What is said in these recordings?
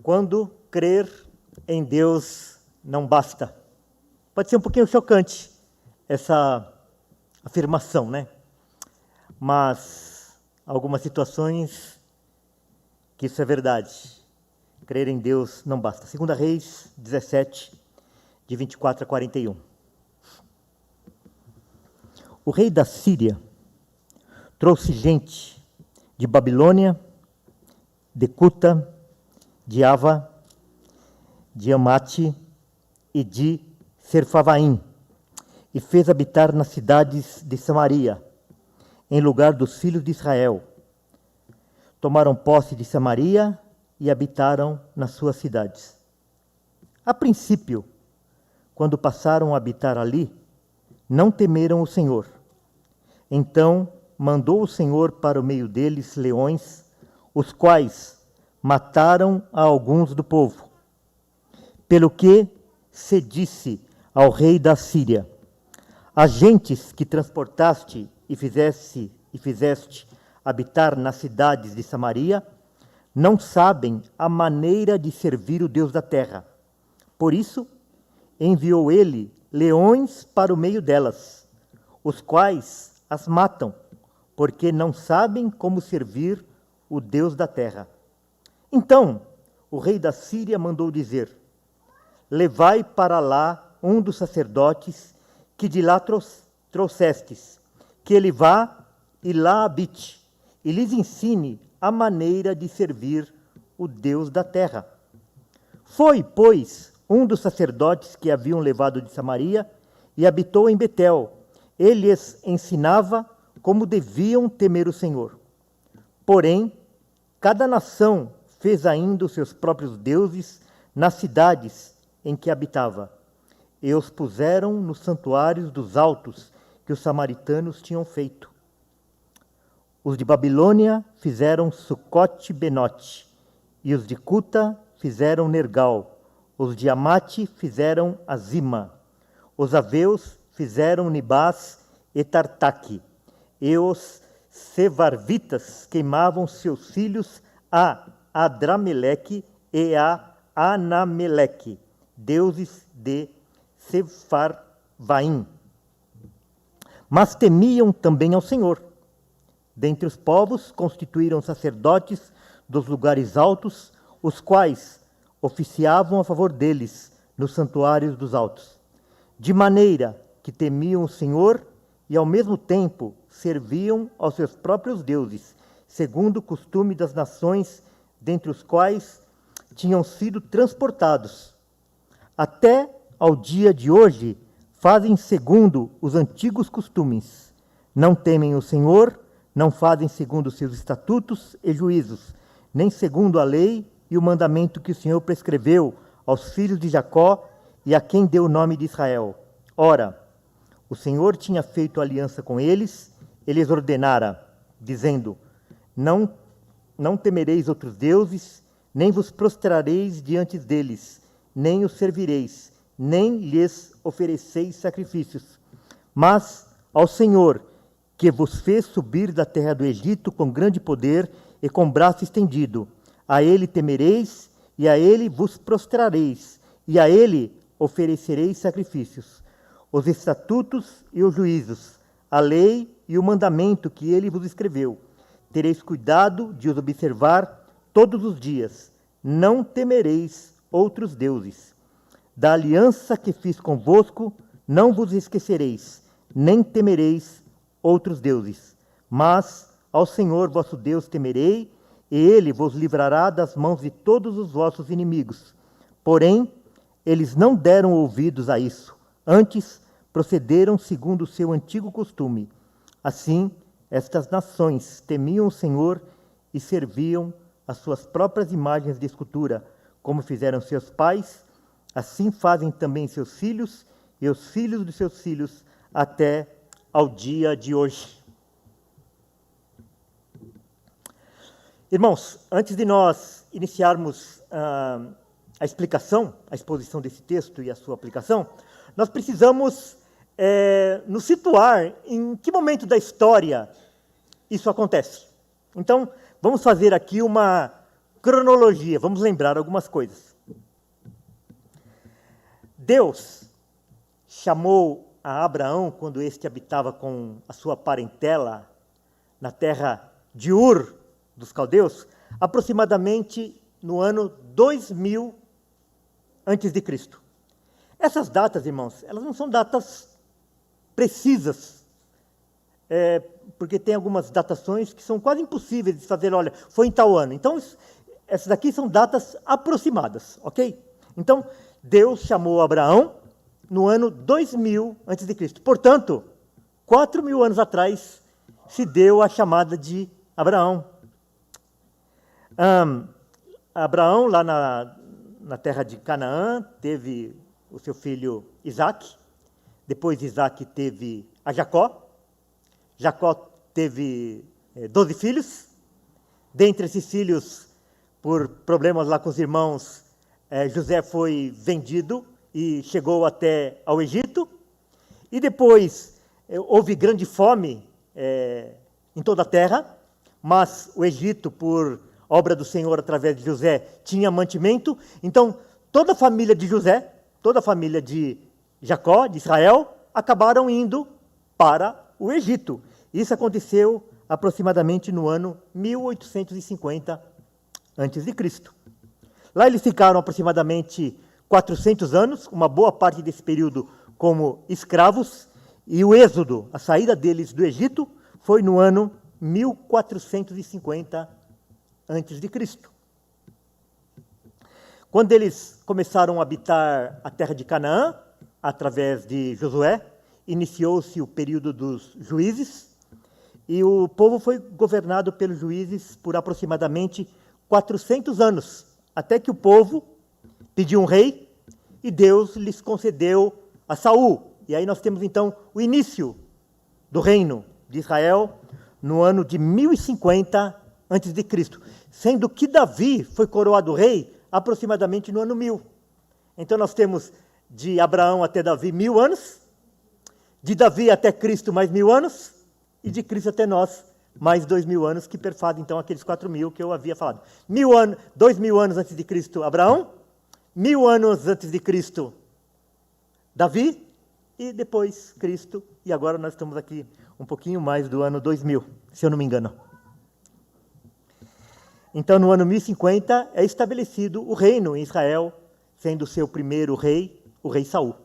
Quando crer em Deus não basta. Pode ser um pouquinho chocante essa afirmação, né? Mas algumas situações que isso é verdade. Crer em Deus não basta. 2 Reis 17, de 24 a 41. O rei da Síria trouxe gente de Babilônia, de Cuta, de Ava, de Amate e de Serfavaim, e fez habitar nas cidades de Samaria, em lugar dos filhos de Israel. Tomaram posse de Samaria e habitaram nas suas cidades. A princípio, quando passaram a habitar ali, não temeram o Senhor. Então mandou o Senhor para o meio deles leões, os quais mataram a alguns do povo. Pelo que se disse ao rei da Síria: as gentes que transportaste e fizeste habitar nas cidades de Samaria não sabem a maneira de servir o Deus da terra. Por isso, enviou ele leões para o meio delas, os quais as matam, porque não sabem como servir o Deus da terra. Então, o rei da Síria mandou dizer: levai para lá um dos sacerdotes que de lá trouxestes, que ele vá e lá habite, e lhes ensine a maneira de servir o Deus da terra. Foi, pois, um dos sacerdotes que haviam levado de Samaria e habitou em Betel. Ele lhes ensinava como deviam temer o Senhor. Porém, cada nação fez ainda os seus próprios deuses nas cidades em que habitava, e os puseram nos santuários dos altos que os samaritanos tinham feito. Os de Babilônia fizeram Sucote-Benote, e os de Cuta fizeram Nergal, os de Amate fizeram Azima, os aveus fizeram Nibás e Tartaque, e os sevarvitas queimavam seus filhos a Adrameleque e a Anameleque, deuses de Sepharvaim. Mas temiam também ao Senhor. Dentre os povos constituíram sacerdotes dos lugares altos, os quais oficiavam a favor deles nos santuários dos altos, de maneira que temiam o Senhor e ao mesmo tempo serviam aos seus próprios deuses, segundo o costume das nações dentre os quais tinham sido transportados. Até ao dia de hoje fazem segundo os antigos costumes. Não temem o Senhor, não fazem segundo os seus estatutos e juízos, nem segundo a lei e o mandamento que o Senhor prescreveu aos filhos de Jacó e a quem deu o nome de Israel. Ora, o Senhor tinha feito aliança com eles, e lhes ordenara, dizendo: não temereis outros deuses, nem vos prostrareis diante deles, nem os servireis, nem lhes ofereceis sacrifícios. Mas ao Senhor, que vos fez subir da terra do Egito com grande poder e com braço estendido, a ele temereis, e a ele vos prostrareis, e a ele oferecereis sacrifícios. Os estatutos e os juízos, a lei e o mandamento que ele vos escreveu, tereis cuidado de os observar todos os dias. Não temereis outros deuses. Da aliança que fiz convosco, não vos esquecereis, nem temereis outros deuses. Mas ao Senhor vosso Deus temerei, e ele vos livrará das mãos de todos os vossos inimigos. Porém, eles não deram ouvidos a isso. Antes, procederam segundo o seu antigo costume. Assim, estas nações temiam o Senhor e serviam as suas próprias imagens de escultura, como fizeram seus pais, assim fazem também seus filhos e os filhos de seus filhos até ao dia de hoje. Irmãos, antes de nós iniciarmos a exposição desse texto e a sua aplicação, nós precisamos nos situar em que momento da história isso acontece. Então, vamos fazer aqui uma cronologia, vamos lembrar algumas coisas. Deus chamou a Abraão, quando este habitava com a sua parentela na terra de Ur dos caldeus, aproximadamente no ano 2000 antes de Cristo. Essas datas, irmãos, elas não são datas precisas, porque tem algumas datações que são quase impossíveis de fazer, olha, foi em tal ano. Então, essas daqui são datas aproximadas, ok? Então, Deus chamou Abraão no ano 2000 a.C. Portanto, 4.000 anos atrás, se deu a chamada de Abraão. Abraão, lá na terra de Canaã, teve o seu filho Isaque. Depois Isaque teve a Jacó. Jacó teve 12 filhos. Dentre esses filhos, por problemas lá com os irmãos, José foi vendido e chegou até ao Egito. E depois houve grande fome em toda a terra, mas o Egito, por obra do Senhor através de José, tinha mantimento. Então, toda a família de José, toda a família de Jacó, de Israel, acabaram indo para o Egito. Isso aconteceu aproximadamente no ano 1850 a.C. Lá eles ficaram aproximadamente 400 anos, uma boa parte desse período como escravos, e o êxodo, a saída deles do Egito, foi no ano 1450 a.C. Quando eles começaram a habitar a terra de Canaã, através de Josué, iniciou-se o período dos juízes, e o povo foi governado pelos juízes por aproximadamente 400 anos, até que o povo pediu um rei, e Deus lhes concedeu a Saul. E aí nós temos então o início do reino de Israel no ano de 1050 a.C., sendo que Davi foi coroado rei aproximadamente no ano 1000. Então nós temos de Abraão até Davi 1000 anos, de Davi até Cristo mais 1000 anos, e de Cristo até nós mais 2000 anos, que perfazem então aqueles 4000 que eu havia falado. 2000 anos antes de Cristo, Abraão, 1000 anos antes de Cristo, Davi, e depois Cristo, e agora nós estamos aqui um pouquinho mais do ano 2000, se eu não me engano. Então, no ano 1050, é estabelecido o reino em Israel, sendo o seu primeiro rei, o rei Saul.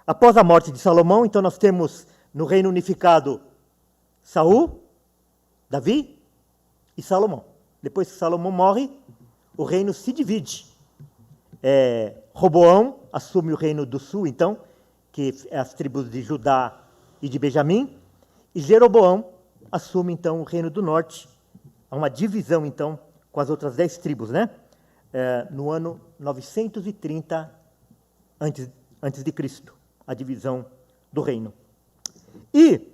Após a morte de Salomão, então nós temos no reino unificado Saul, Davi e Salomão. Depois que Salomão morre, o reino se divide. Roboão assume o reino do sul, então, que é as tribos de Judá e de Benjamim, e Jeroboão assume, então, o reino do norte. Há uma divisão, então, com as outras 10 tribos, né? No ano 930 antes de Cristo, a divisão do reino. E,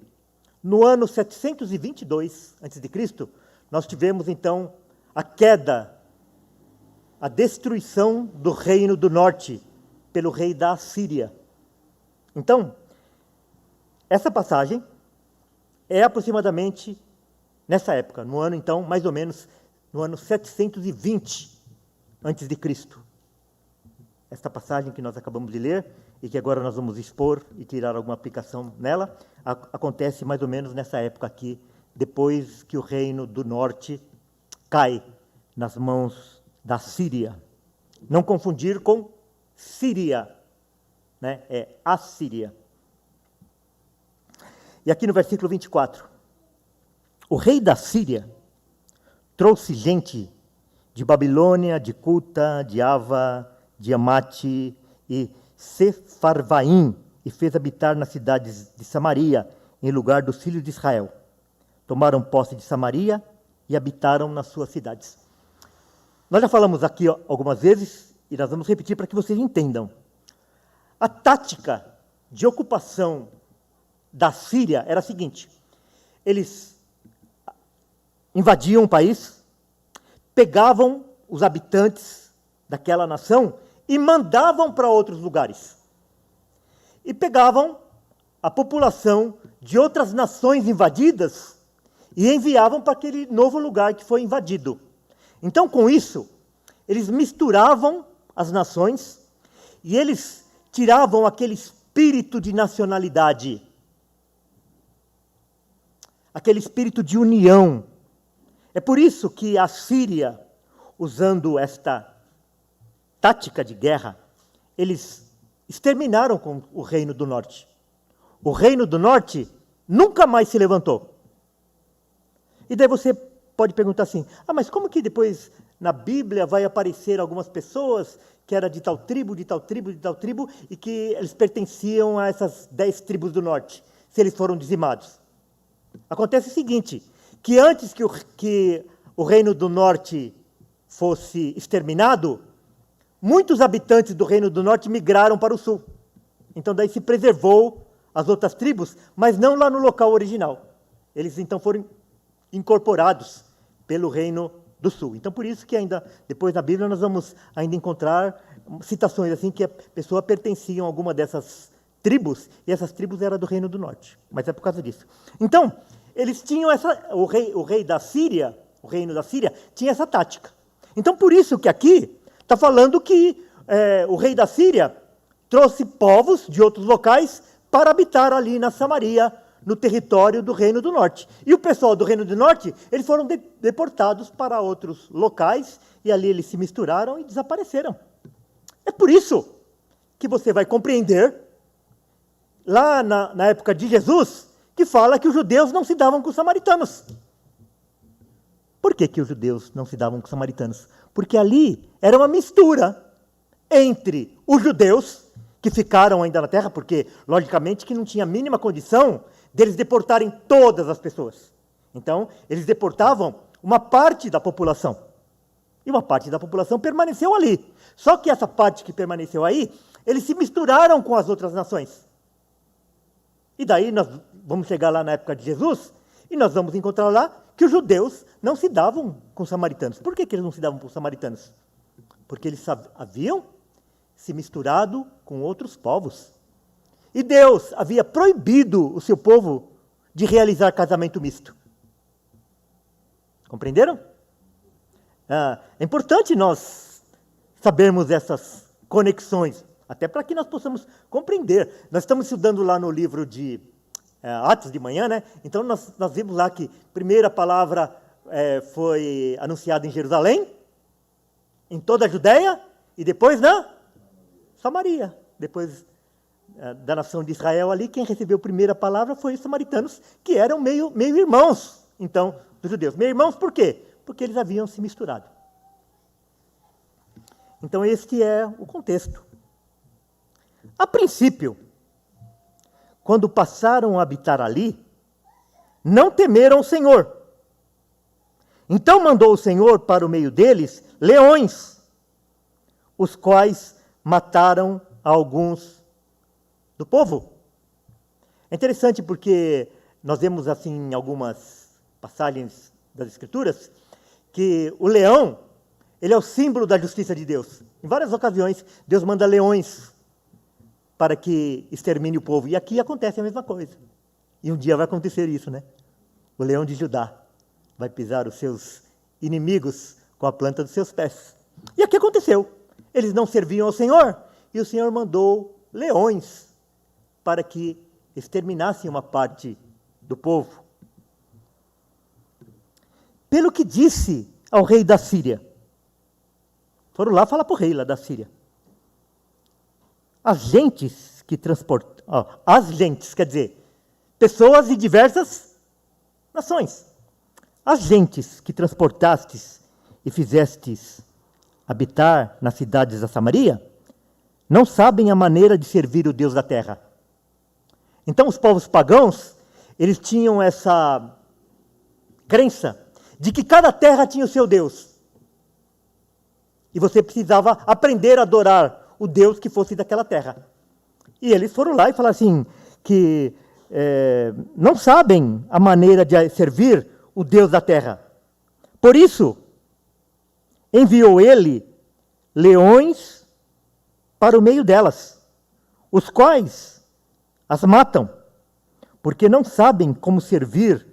no ano 722 a.C., nós tivemos, então, a queda, a destruição do reino do norte pelo rei da Assíria. Então, essa passagem é aproximadamente nessa época, no ano, então, mais ou menos, no ano 720 a.C. Esta passagem que nós acabamos de ler, e que agora nós vamos expor e tirar alguma aplicação nela, acontece mais ou menos nessa época aqui, depois que o reino do norte cai nas mãos da Síria. Não confundir com Síria, né? É Assíria. E aqui no versículo 24, o rei da Síria trouxe gente de Babilônia, de Cuta, de Ava, de Amate e Sefarvaim, e fez habitar nas cidades de Samaria, em lugar dos filhos de Israel. Tomaram posse de Samaria e habitaram nas suas cidades. Nós já falamos aqui algumas vezes, e nós vamos repetir para que vocês entendam. A tática de ocupação da Síria era a seguinte: eles invadiam o país, pegavam os habitantes daquela nação e mandavam para outros lugares. E pegavam a população de outras nações invadidas e enviavam para aquele novo lugar que foi invadido. Então, com isso, eles misturavam as nações e eles tiravam aquele espírito de nacionalidade, aquele espírito de união. É por isso que a Síria, usando esta tática de guerra, eles exterminaram com o Reino do Norte. O Reino do Norte nunca mais se levantou. E daí você pode perguntar assim, mas como que depois na Bíblia vai aparecer algumas pessoas que era de tal tribo, de tal tribo, de tal tribo, e que eles pertenciam a essas 10 tribos do norte, se eles foram dizimados? Acontece o seguinte, que antes que o Reino do Norte fosse exterminado, muitos habitantes do Reino do Norte migraram para o sul. Então daí se preservou as outras tribos, mas não lá no local original. Eles então foram incorporados pelo Reino do Sul. Então por isso que ainda, depois na Bíblia, nós vamos ainda encontrar citações assim que a pessoa pertencia a alguma dessas tribos, e essas tribos eram do Reino do Norte. Mas é por causa disso. Então, eles tinham o rei da Síria, o reino da Síria, tinha essa tática. Então por isso que aqui está falando que o rei da Síria trouxe povos de outros locais para habitar ali na Samaria, no território do Reino do Norte. E o pessoal do Reino do Norte, eles foram deportados para outros locais, e ali eles se misturaram e desapareceram. É por isso que você vai compreender, lá na época de Jesus, que fala que os judeus não se davam com os samaritanos. Por que os judeus não se davam com os samaritanos? Porque ali era uma mistura entre os judeus, que ficaram ainda na terra, porque, logicamente, que não tinha a mínima condição deles deportarem todas as pessoas. Então, eles deportavam uma parte da população. E uma parte da população permaneceu ali. Só que essa parte que permaneceu aí, eles se misturaram com as outras nações. E daí nós vamos chegar lá na época de Jesus, e nós vamos encontrar lá que os judeus não se davam com os samaritanos. Por que eles não se davam com os samaritanos? Porque eles haviam se misturado com outros povos. E Deus havia proibido o seu povo de realizar casamento misto. Compreenderam? É importante nós sabermos essas conexões, até para que nós possamos compreender. Nós estamos estudando lá no livro de Atos de manhã, né? Então nós vimos lá que a primeira palavra foi anunciada em Jerusalém, em toda a Judéia, e depois na Samaria. Depois da nação de Israel ali, quem recebeu a primeira palavra foi os samaritanos, que eram meio irmãos, então, dos judeus. Meio irmãos por quê? Porque eles haviam se misturado. Então, este é o contexto. A princípio, quando passaram a habitar ali, não temeram o Senhor. Então mandou o Senhor para o meio deles leões, os quais mataram alguns do povo. É interessante porque nós vemos assim em algumas passagens das Escrituras que o leão, ele é o símbolo da justiça de Deus. Em várias ocasiões, Deus manda leões para que extermine o povo. E aqui acontece a mesma coisa. E um dia vai acontecer isso, né? O leão de Judá vai pisar os seus inimigos com a planta dos seus pés. E aqui aconteceu. Eles não serviam ao Senhor, e o Senhor mandou leões para que exterminassem uma parte do povo. Pelo que disse ao rei da Síria. Foram lá falar para o rei lá da Síria. As gentes que transportam... as gentes, quer dizer, pessoas de diversas nações. As gentes que transportastes e fizestes habitar nas cidades da Samaria, não sabem a maneira de servir o Deus da terra. Então os povos pagãos, eles tinham essa crença de que cada terra tinha o seu Deus. E você precisava aprender a adorar o Deus que fosse daquela terra. E eles foram lá e falaram assim, que não sabem a maneira de servir o Deus da terra. Por isso, enviou ele leões para o meio delas, os quais as matam, porque não sabem como servir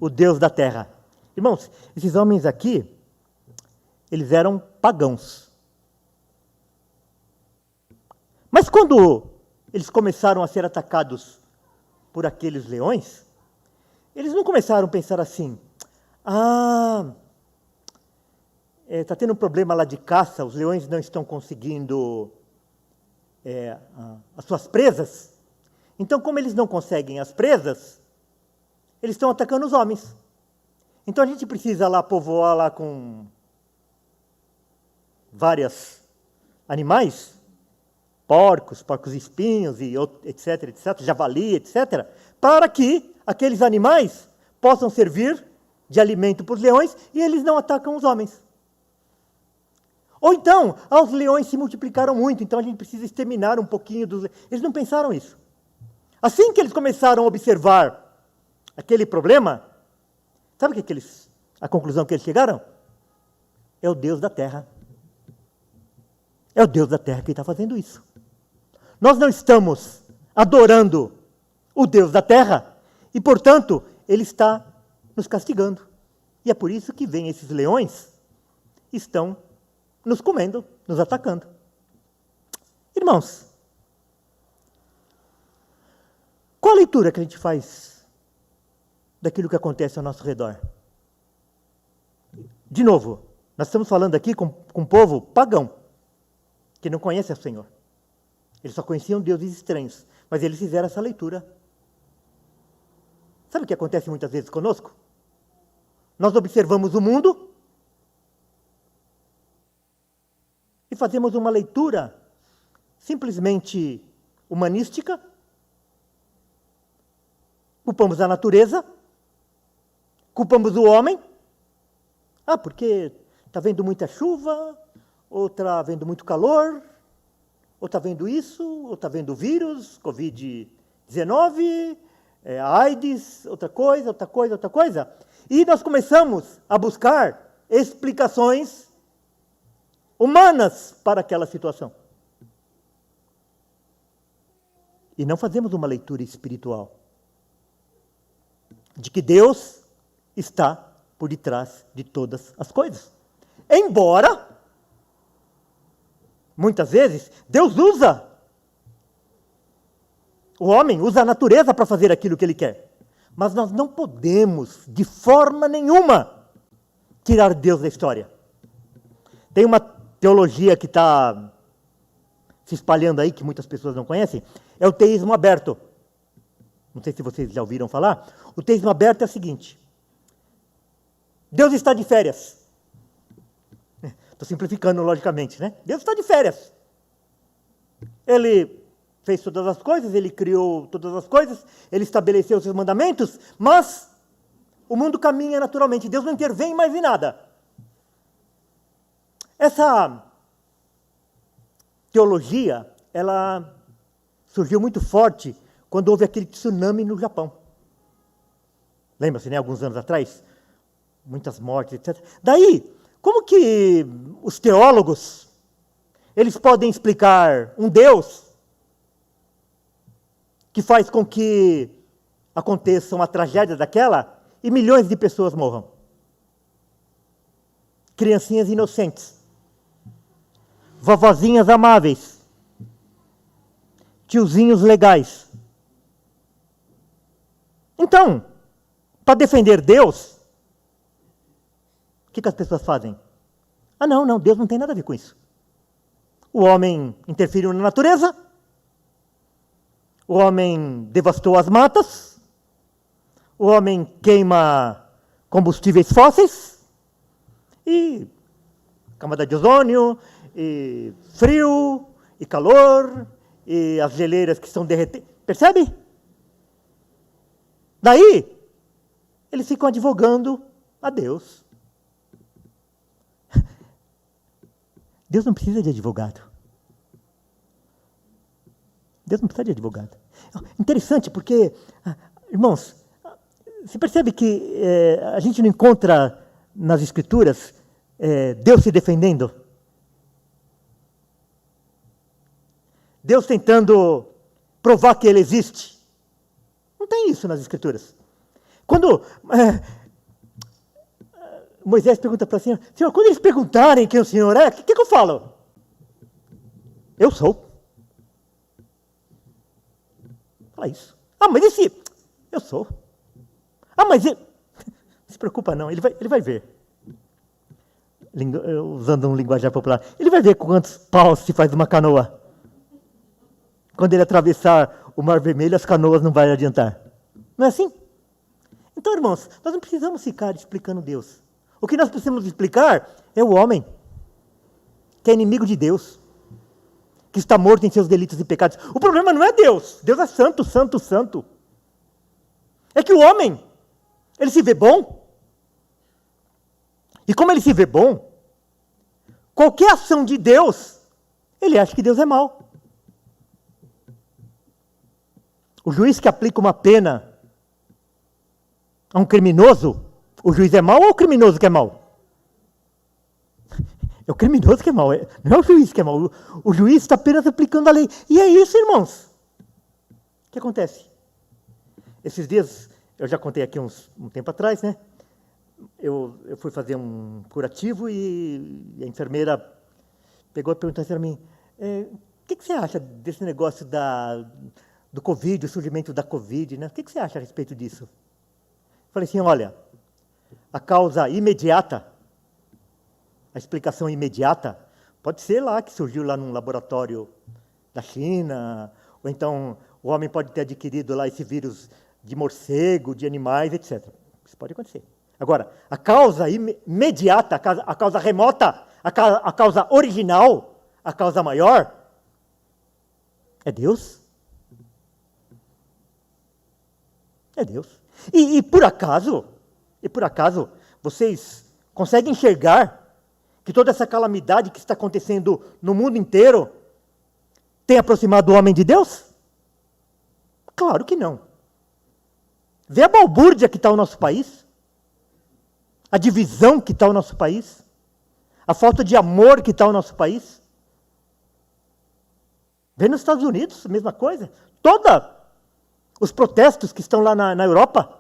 o Deus da terra. Irmãos, esses homens aqui, Eles eram pagãos. Mas quando eles começaram a ser atacados por aqueles leões, eles não começaram a pensar assim, está tendo um problema lá de caça, os leões não estão conseguindo as suas presas. Então, como eles não conseguem as presas, eles estão atacando os homens. Então, a gente precisa lá povoar lá com vários animais, porcos espinhos, e etc, javali, etc, para que aqueles animais possam servir de alimento para os leões e eles não atacam os homens. Ou então, os leões se multiplicaram muito, então a gente precisa exterminar um pouquinho dos leões. Eles não pensaram isso. Assim que eles começaram a observar aquele problema, sabe a conclusão que eles chegaram? É o Deus da terra. É o Deus da terra que está fazendo isso. Nós não estamos adorando o Deus da terra e, portanto, Ele está nos castigando. E é por isso que vem esses leões, estão nos comendo, nos atacando. Irmãos, qual a leitura que a gente faz daquilo que acontece ao nosso redor? De novo, nós estamos falando aqui com um povo pagão, que não conhece o Senhor. Eles só conheciam deuses estranhos, mas eles fizeram essa leitura. Sabe o que acontece muitas vezes conosco? Nós observamos o mundo e fazemos uma leitura simplesmente humanística, culpamos a natureza, culpamos o homem, porque está vendo muita chuva, ou está vendo muito calor, ou está vendo isso, ou está vendo o vírus, Covid-19, AIDS, outra coisa. E nós começamos a buscar explicações humanas para aquela situação. E não fazemos uma leitura espiritual de que Deus está por detrás de todas as coisas. Embora, muitas vezes, Deus usa o homem, usa a natureza para fazer aquilo que ele quer. Mas nós não podemos, de forma nenhuma, tirar Deus da história. Tem uma teologia que está se espalhando aí, que muitas pessoas não conhecem, é o teísmo aberto. Não sei se vocês já ouviram falar. O teísmo aberto é o seguinte: Deus está de férias. Estou simplificando logicamente, né? Deus está de férias. Ele fez todas as coisas, ele criou todas as coisas, ele estabeleceu os seus mandamentos, mas o mundo caminha naturalmente, Deus não intervém mais em nada. Essa teologia, ela surgiu muito forte quando houve aquele tsunami no Japão. Lembra-se, né? Alguns anos atrás? Muitas mortes, etc. Daí, como que os teólogos, eles podem explicar um Deus que faz com que aconteça uma tragédia daquela e milhões de pessoas morram? Criancinhas inocentes, vovozinhas amáveis, tiozinhos legais. Então, para defender Deus, o que as pessoas fazem? Não, Deus não tem nada a ver com isso. O homem interferiu na natureza, o homem devastou as matas, o homem queima combustíveis fósseis, e camada de ozônio, e frio, e calor, e as geleiras que estão derretendo. Percebe? Daí, eles ficam advogando a Deus. Deus não precisa de advogado. Deus não precisa de advogado. Interessante, porque, irmãos, você percebe que a gente não encontra nas Escrituras Deus se defendendo? Deus tentando provar que Ele existe? Não tem isso nas Escrituras. Quando Moisés pergunta para o Senhor, Senhor, quando eles perguntarem quem o Senhor é, o que eu falo? Eu sou. Fala isso. Ah, mas esse... Eu sou. Ah, mas... Não se preocupa não, ele vai ver. Usando um linguajar popular. Ele vai ver quantos paus se faz uma canoa. Quando ele atravessar o Mar Vermelho, as canoas não vão adiantar. Não é assim? Então, irmãos, nós não precisamos ficar explicando Deus. O que nós precisamos explicar é o homem, que é inimigo de Deus, que está morto em seus delitos e pecados. O problema não é Deus. Deus é santo, santo, santo. É que o homem, ele se vê bom. E como ele se vê bom, qualquer ação de Deus, ele acha que Deus é mau. O juiz que aplica uma pena a um criminoso, o juiz é mau ou o criminoso que é mau? É o criminoso que é mau, não é o juiz que é mau. O juiz está apenas aplicando a lei. E é isso, irmãos. O que acontece? Esses dias, eu já contei aqui um tempo atrás, né? Eu fui fazer um curativo e a enfermeira pegou e perguntou assim para mim, o que você acha desse negócio do Covid, o surgimento da Covid, né? O que você acha a respeito disso? Eu falei assim, olha, a causa imediata, a explicação imediata, pode ser lá que surgiu lá num laboratório da China, ou então o homem pode ter adquirido lá esse vírus de morcego, de animais, etc. Isso pode acontecer. Agora, a causa imediata, a causa remota, a causa original, a causa maior, é Deus. É Deus. E por acaso, vocês conseguem enxergar que toda essa calamidade que está acontecendo no mundo inteiro tem aproximado o homem de Deus? Claro que não. Vê a balbúrdia que está o nosso país, a divisão que está o nosso país, a falta de amor que está o nosso país. Vê nos Estados Unidos, a mesma coisa. Os protestos que estão lá na Europa.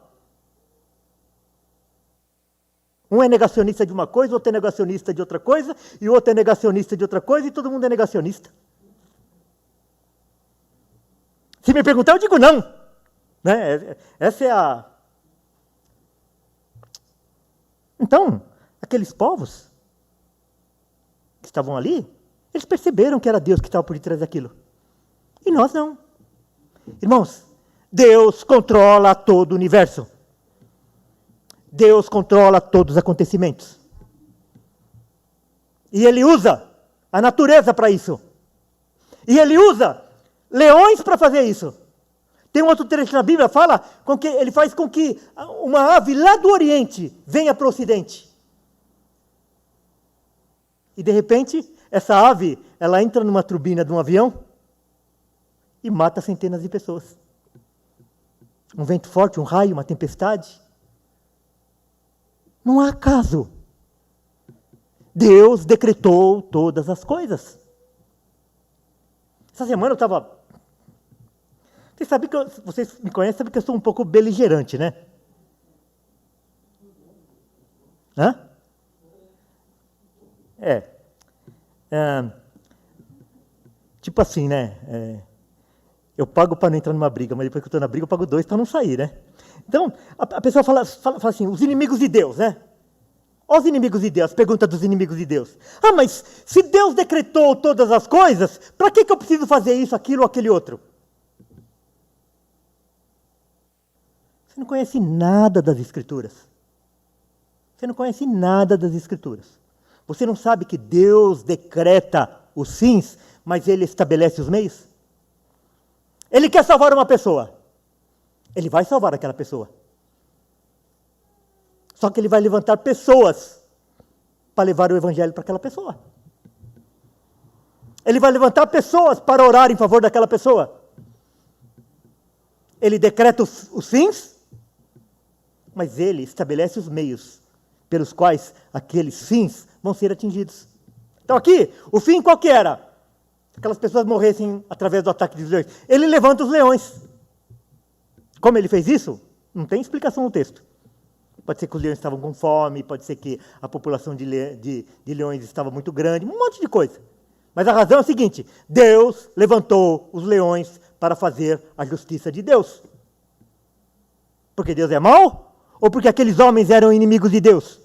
Um é negacionista de uma coisa, outro é negacionista de outra coisa, e o outro é negacionista de outra coisa, e todo mundo é negacionista. Se me perguntar, eu digo não. Né? Essa é a... Então, aqueles povos que estavam ali, eles perceberam que era Deus que estava por detrás daquilo. E nós não. Irmãos, Deus controla todo o universo. Deus controla todos os acontecimentos. E Ele usa a natureza para isso. E Ele usa leões para fazer isso. Tem um outro trecho na Bíblia, fala que Ele faz com que uma ave lá do Oriente venha para o Ocidente. E de repente, essa ave, ela entra numa turbina de um avião e mata centenas de pessoas. Um vento forte, um raio, uma tempestade. Não há acaso. Deus decretou todas as coisas. Essa semana eu estava... Vocês me conhecem, sabem que eu sou um pouco beligerante, né? Hã? Tipo assim, né? Eu pago para não entrar numa briga, mas depois que eu estou na briga, eu pago 2 para não sair, né? Então, a pessoa fala assim, os inimigos de Deus, né? Olha os inimigos de Deus, pergunta dos inimigos de Deus. Ah, mas se Deus decretou todas as coisas, para que eu preciso fazer isso, aquilo ou aquele outro? Você não conhece nada das Escrituras. Você não conhece nada das Escrituras. Você não sabe que Deus decreta os fins, mas Ele estabelece os meios? Ele quer salvar uma pessoa. Ele vai salvar aquela pessoa. Só que Ele vai levantar pessoas para levar o Evangelho para aquela pessoa. Ele vai levantar pessoas para orar em favor daquela pessoa. Ele decreta os fins, mas Ele estabelece os meios pelos quais aqueles fins vão ser atingidos. Então aqui, o fim qual que era? Aquelas pessoas morressem através do ataque dos leões. Ele levanta os leões. Como Ele fez isso? Não tem explicação no texto. Pode ser que os leões estavam com fome, pode ser que a população de leões estava muito grande, um monte de coisa. Mas a razão é a seguinte: Deus levantou os leões para fazer a justiça de Deus. Porque Deus é mau? Ou porque aqueles homens eram inimigos de Deus?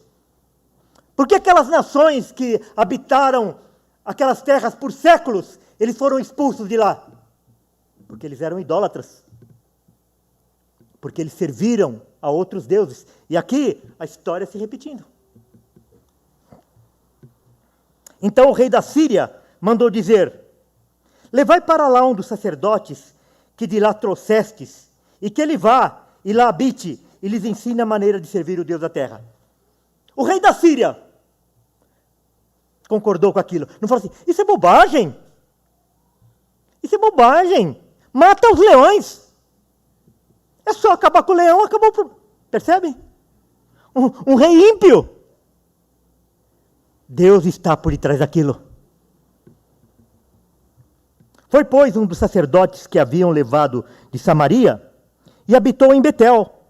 Porque aquelas nações que habitaram aquelas terras por séculos, eles foram expulsos de lá? Porque eles eram idólatras. Porque eles serviram a outros deuses. E aqui a história se repetindo. Então o rei da Síria mandou dizer: levai para lá um dos sacerdotes que de lá trouxestes, e que ele vá e lá habite, e lhes ensine a maneira de servir o Deus da terra. O rei da Síria concordou com aquilo. Não falou assim: isso é bobagem. Isso é bobagem. Mata os leões. É só acabar com o leão, acabou. Percebem? Um rei ímpio. Deus está por detrás daquilo. Foi, pois, um dos sacerdotes que haviam levado de Samaria e habitou em Betel.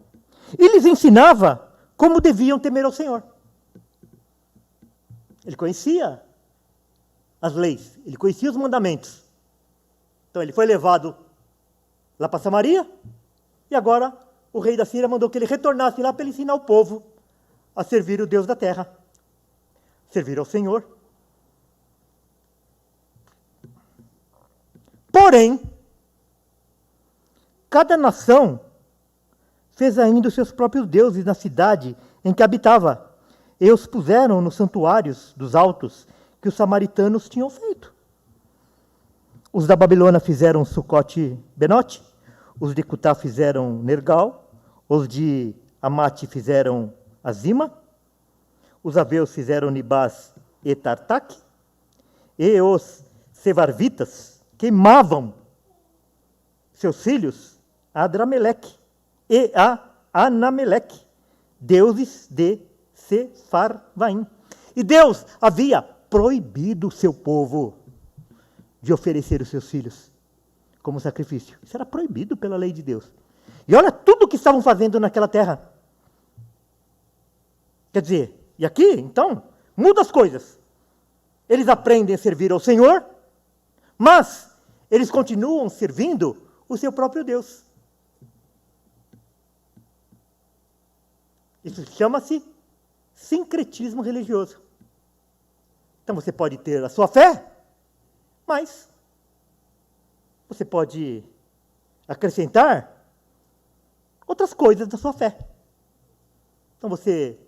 E lhes ensinava como deviam temer ao Senhor. Ele conhecia as leis, ele conhecia os mandamentos. Então ele foi levado lá para Samaria, e agora o rei da Síria mandou que ele retornasse lá para ele ensinar o povo a servir o Deus da terra, servir ao Senhor. Porém, cada nação fez ainda os seus próprios deuses na cidade em que habitava, e os puseram nos santuários dos altos que os samaritanos tinham feito. Os da Babilônia fizeram Sucote-Benote, os de Cutá fizeram Nergal, os de Amate fizeram Azima, os aveus fizeram Nibás e Tartaque, e os sevarvitas queimavam seus filhos a Adrameleque e a Anameleque, deuses de Sefarvaim. E Deus havia proibido o seu povo de oferecer os seus filhos como sacrifício. Isso era proibido pela lei de Deus. E olha tudo o que estavam fazendo naquela terra. Quer dizer, e aqui, então, muda as coisas. Eles aprendem a servir ao Senhor, mas eles continuam servindo o seu próprio Deus. Isso chama-se sincretismo religioso. Então você pode ter a sua fé, mas você pode acrescentar outras coisas da sua fé. Então você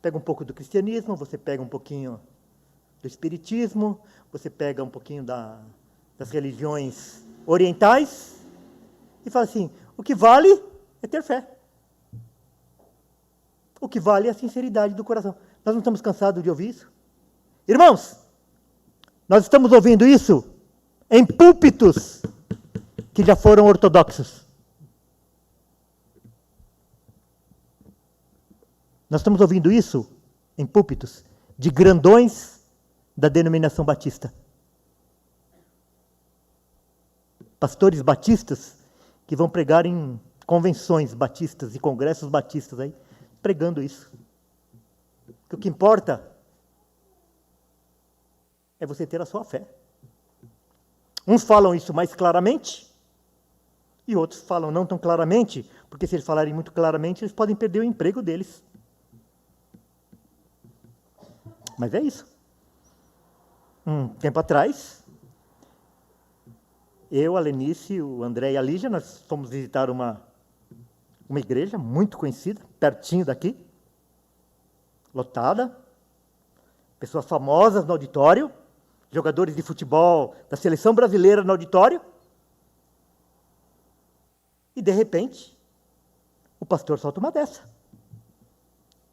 pega um pouco do cristianismo, você pega um pouquinho do espiritismo, você pega um pouquinho das religiões orientais e fala assim: o que vale é ter fé. O que vale é a sinceridade do coração. Nós não estamos cansados de ouvir isso? Irmãos, nós estamos ouvindo isso em púlpitos que já foram ortodoxos. Nós estamos ouvindo isso em púlpitos de grandões da denominação batista. Pastores batistas que vão pregar em convenções batistas e congressos batistas aí, pregando isso. Que o que importa é você ter a sua fé. Uns falam isso mais claramente, e outros falam não tão claramente, porque se eles falarem muito claramente, eles podem perder o emprego deles. Mas é isso. Um tempo atrás, eu, a Lenice, o André e a Lígia, nós fomos visitar uma igreja muito conhecida, pertinho daqui, lotada, pessoas famosas no auditório, jogadores de futebol da seleção brasileira no auditório, e de repente, o pastor solta uma dessa,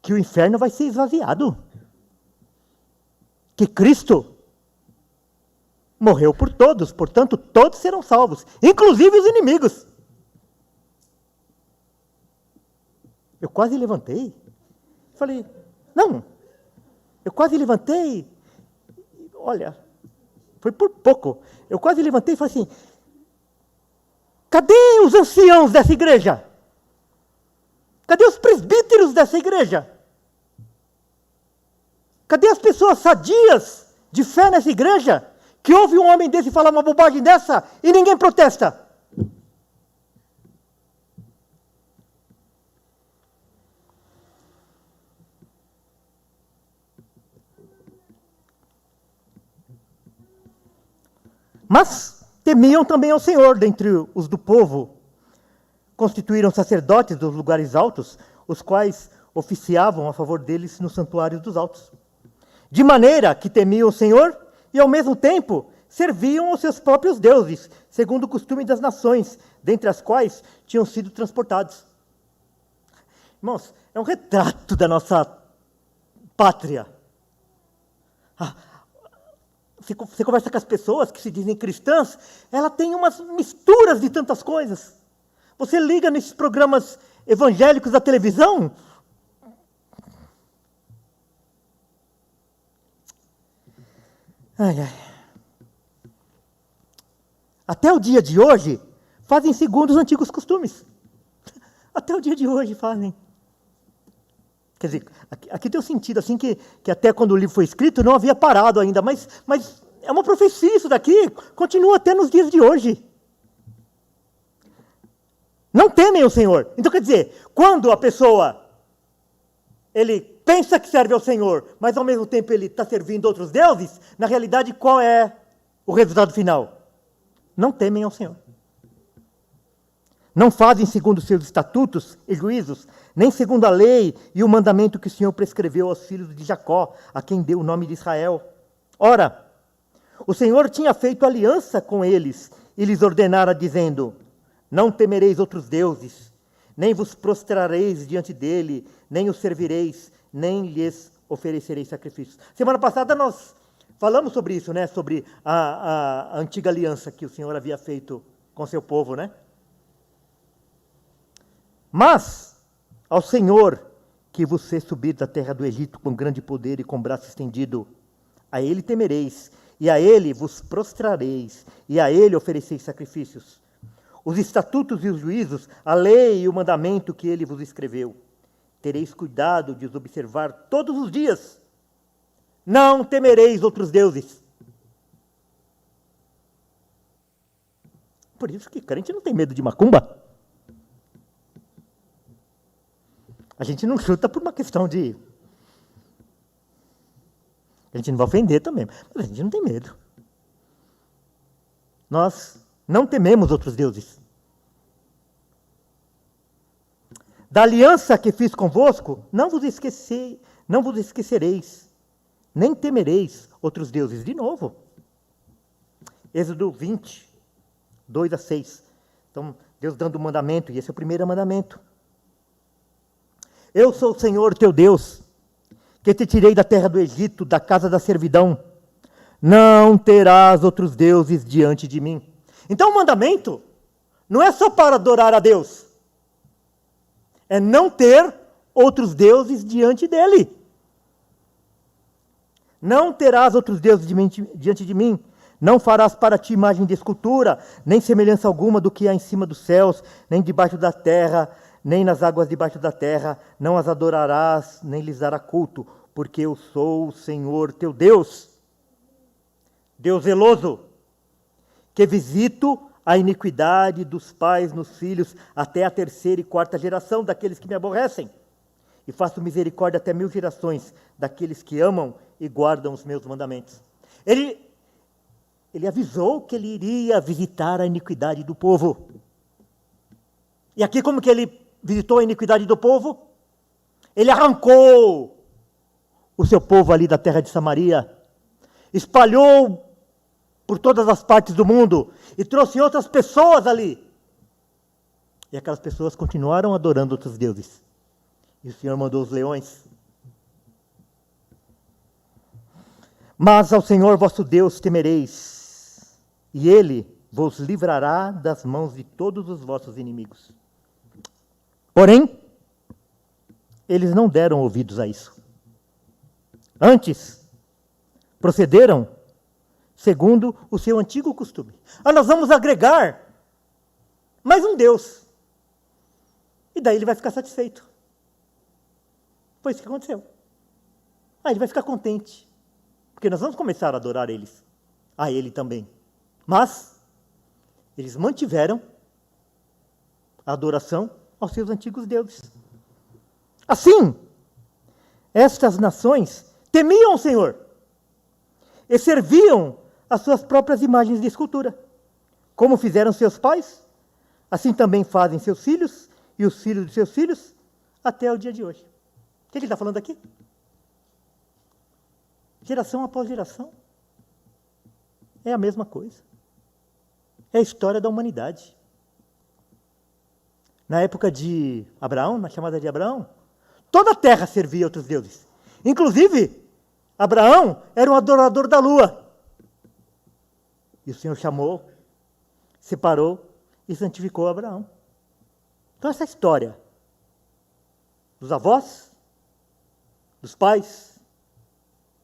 que o inferno vai ser esvaziado, que Cristo morreu por todos, portanto, todos serão salvos, inclusive os inimigos. Eu quase levantei, falei, não, eu quase levantei, olha, foi por pouco, eu quase levantei e falei assim, cadê os anciãos dessa igreja? Cadê os presbíteros dessa igreja? Cadê as pessoas sadias de fé nessa igreja que ouve um homem desse falar uma bobagem dessa e ninguém protesta? Mas temiam também ao Senhor dentre os do povo. Constituíram sacerdotes dos lugares altos, os quais oficiavam a favor deles nos santuários dos altos. De maneira que temiam o Senhor e, ao mesmo tempo, serviam aos seus próprios deuses, segundo o costume das nações, dentre as quais tinham sido transportados. Irmãos, é um retrato da nossa pátria. Você conversa com as pessoas que se dizem cristãs, ela tem umas misturas de tantas coisas. Você liga nesses programas evangélicos da televisão, até o dia de hoje, fazem segundo os antigos costumes. Até o dia de hoje fazem. Quer dizer, aqui tem o sentido, assim, que até quando o livro foi escrito, não havia parado ainda, mas é uma profecia isso daqui, continua até nos dias de hoje. Não temem o Senhor. Então, quer dizer, quando a pessoa, ele pensa que serve ao Senhor, mas ao mesmo tempo ele está servindo outros deuses, na realidade, qual é o resultado final? Não temem ao Senhor. Não fazem segundo os seus estatutos e juízos, nem segundo a lei e o mandamento que o Senhor prescreveu aos filhos de Jacó, a quem deu o nome de Israel. Ora, o Senhor tinha feito aliança com eles e lhes ordenara, dizendo: não temereis outros deuses, nem vos prostrareis diante dele, nem os servireis, nem lhes oferecereis sacrifícios. Semana passada nós falamos sobre isso, né? Sobre a antiga aliança que o Senhor havia feito com seu povo, né? Mas ao Senhor que vos fez subir da terra do Egito com grande poder e com braço estendido, a ele temereis, e a ele vos prostrareis, e a ele ofereceis sacrifícios. Os estatutos e os juízos, a lei e o mandamento que ele vos escreveu, tereis cuidado de os observar todos os dias. Não temereis outros deuses. Por isso que crente não tem medo de macumba. A gente não chuta por uma questão de... A gente não vai ofender também, mas a gente não tem medo. Nós não tememos outros deuses. Da aliança que fiz convosco, não vos esquecereis, nem temereis outros deuses. De novo. Êxodo 20, 2-6. Então, Deus dando o mandamento, e esse é o primeiro mandamento. Eu sou o Senhor teu Deus, que te tirei da terra do Egito, da casa da servidão. Não terás outros deuses diante de mim. Então o mandamento não é só para adorar a Deus. É não ter outros deuses diante dele. Não terás outros deuses diante de mim. Não farás para ti imagem de escultura, nem semelhança alguma do que há em cima dos céus, nem debaixo da terra, nem nas águas debaixo da terra. Não as adorarás, nem lhes dará culto, porque eu sou o Senhor teu Deus. Deus zeloso, que visito a iniquidade dos pais nos filhos, até a 3ª e 4ª geração daqueles que me aborrecem. E faço misericórdia até 1000 gerações daqueles que amam e guardam os meus mandamentos. Ele avisou que ele iria visitar a iniquidade do povo. E aqui como que ele visitou a iniquidade do povo? Ele arrancou o seu povo ali da terra de Samaria, espalhou por todas as partes do mundo e trouxe outras pessoas ali. E aquelas pessoas continuaram adorando outros deuses. E o Senhor mandou os leões. Mas ao Senhor vosso Deus temereis, e Ele vos livrará das mãos de todos os vossos inimigos. Porém, eles não deram ouvidos a isso. Antes, procederam segundo o seu antigo costume. Nós vamos agregar mais um Deus. E daí ele vai ficar satisfeito. Foi isso que aconteceu. Ele vai ficar contente, porque nós vamos começar a adorar a ele também. Mas eles mantiveram a adoração aos seus antigos deuses. Assim, estas nações temiam o Senhor e serviam as suas próprias imagens de escultura. Como fizeram seus pais, assim também fazem seus filhos e os filhos de seus filhos até o dia de hoje. O que ele está falando aqui? Geração após geração. É a mesma coisa. É a história da humanidade. Na época de Abraão, na chamada de Abraão, toda a terra servia a outros deuses. Inclusive, Abraão era um adorador da lua. E o Senhor chamou, separou e santificou Abraão. Então essa história dos avós, dos pais,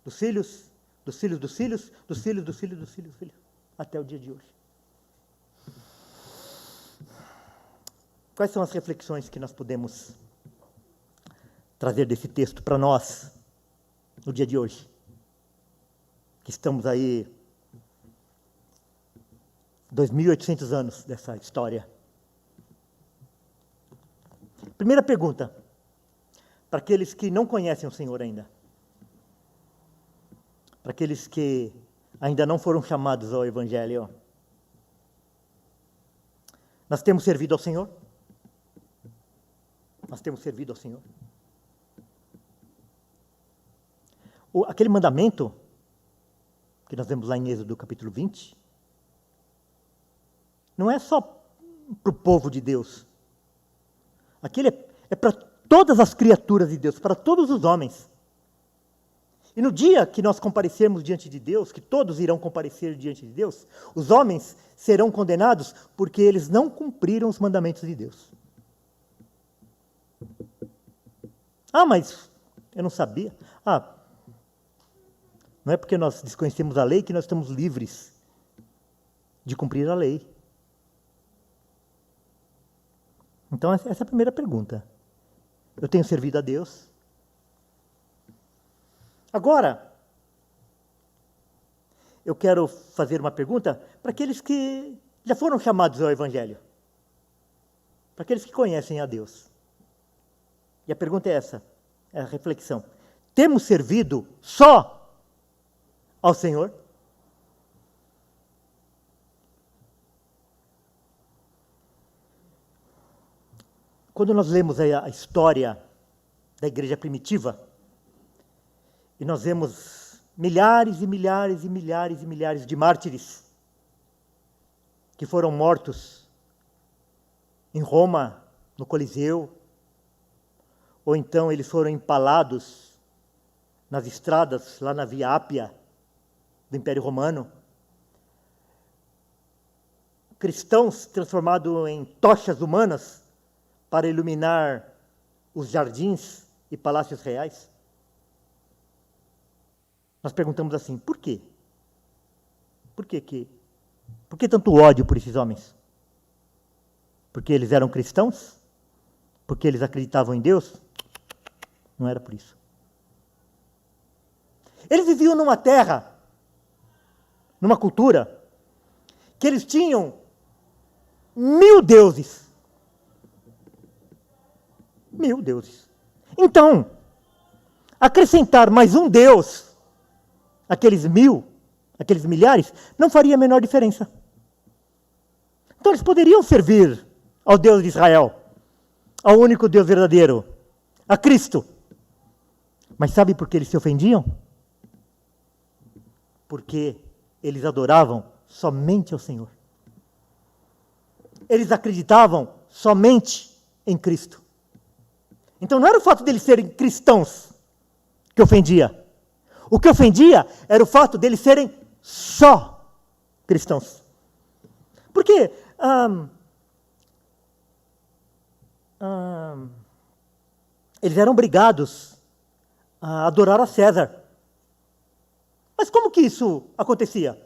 dos filhos, dos filhos dos filhos, dos filhos dos filhos dos filhos dos filhos, até o dia de hoje. Quais são as reflexões que nós podemos trazer desse texto para nós, no dia de hoje? Que estamos aí 2.800 anos dessa história. Primeira pergunta, para aqueles que não conhecem o Senhor ainda. Para aqueles que ainda não foram chamados ao Evangelho. Nós temos servido ao Senhor? Nós temos servido ao Senhor? Aquele mandamento que nós vemos lá em Êxodo capítulo 20, não é só para o povo de Deus. Aquele é para todas as criaturas de Deus, para todos os homens. E no dia que nós comparecermos diante de Deus, que todos irão comparecer diante de Deus, os homens serão condenados porque eles não cumpriram os mandamentos de Deus. Mas eu não sabia. Não é porque nós desconhecemos a lei que nós estamos livres de cumprir a lei. Então, essa é a primeira pergunta. Eu tenho servido a Deus? Agora, eu quero fazer uma pergunta para aqueles que já foram chamados ao Evangelho. Para aqueles que conhecem a Deus. E a pergunta é essa, é a reflexão. Temos servido só ao Senhor? Quando nós lemos a história da igreja primitiva, e nós vemos milhares e milhares e milhares e milhares de mártires que foram mortos em Roma, no Coliseu, ou então eles foram empalados nas estradas, lá na Via Ápia do Império Romano. Cristãos transformados em tochas humanas para iluminar os jardins e palácios reais. Nós perguntamos assim, por quê? Por que tanto ódio por esses homens? Porque eles eram cristãos? Porque eles acreditavam em Deus? Não era por isso. Eles viviam numa terra, numa cultura, que eles tinham 1000 deuses. 1000 deuses. Então, acrescentar mais um Deus, aqueles 1000, aqueles milhares, não faria a menor diferença. Então eles poderiam servir ao Deus de Israel, ao único Deus verdadeiro, a Cristo. Mas sabe por que eles se ofendiam? Porque eles adoravam somente ao Senhor. Eles acreditavam somente em Cristo. Então não era o fato deles serem cristãos que ofendia. O que ofendia era o fato deles serem só cristãos. Porque eles eram obrigados a adorar a César. Mas como que isso acontecia?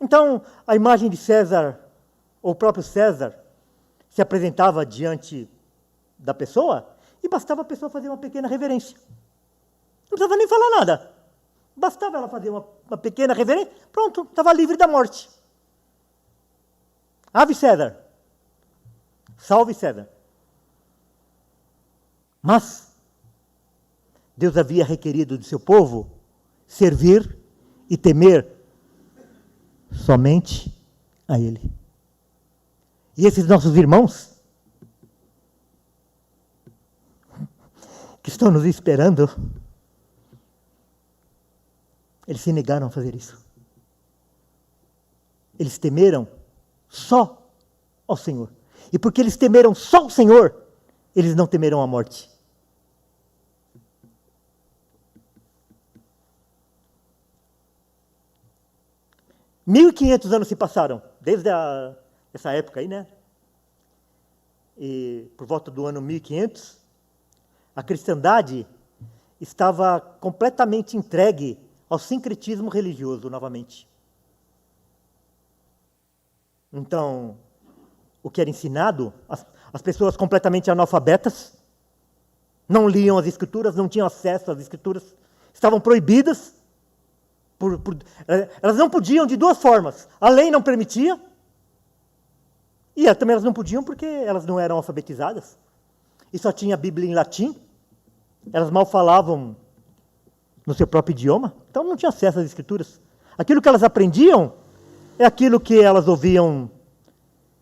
Então, a imagem de César, ou o próprio César, se apresentava diante da pessoa, e bastava a pessoa fazer uma pequena reverência. Não precisava nem falar nada. Bastava ela fazer uma pequena reverência, pronto, estava livre da morte. Ave César. Salve César. Mas Deus havia requerido de seu povo servir e temer somente a Ele. E esses nossos irmãos, que estão nos esperando, eles se negaram a fazer isso. Eles temeram só ao Senhor. E porque eles temeram só o Senhor, eles não temeram a morte. Mil e 500 anos se passaram, desde essa época aí, né? E por volta do ano 1500, a cristandade estava completamente entregue ao sincretismo religioso novamente. Então, o que era ensinado, as pessoas completamente analfabetas, não liam as escrituras, não tinham acesso às escrituras, estavam proibidas, elas não podiam de duas formas, a lei não permitia, e também elas não podiam porque elas não eram alfabetizadas, e só tinha a Bíblia em latim, elas mal falavam no seu próprio idioma, então não tinha acesso às escrituras. Aquilo que elas aprendiam é aquilo que elas ouviam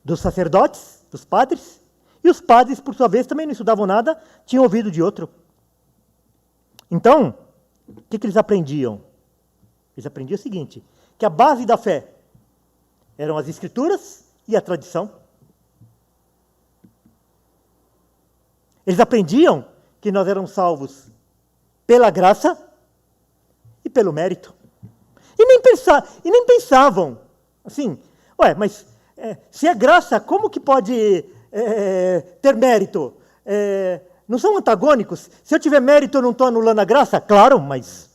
dos sacerdotes, dos padres, e os padres, por sua vez, também não estudavam nada, tinham ouvido de outro. Então, o que eles aprendiam? Eles aprendiam o seguinte, que a base da fé eram as escrituras e a tradição. Eles aprendiam que nós éramos salvos pela graça e pelo mérito. E nem pensavam, assim, mas se é graça, como que pode ter mérito? Não são antagônicos? Se eu tiver mérito, eu não estou anulando a graça? Claro, mas...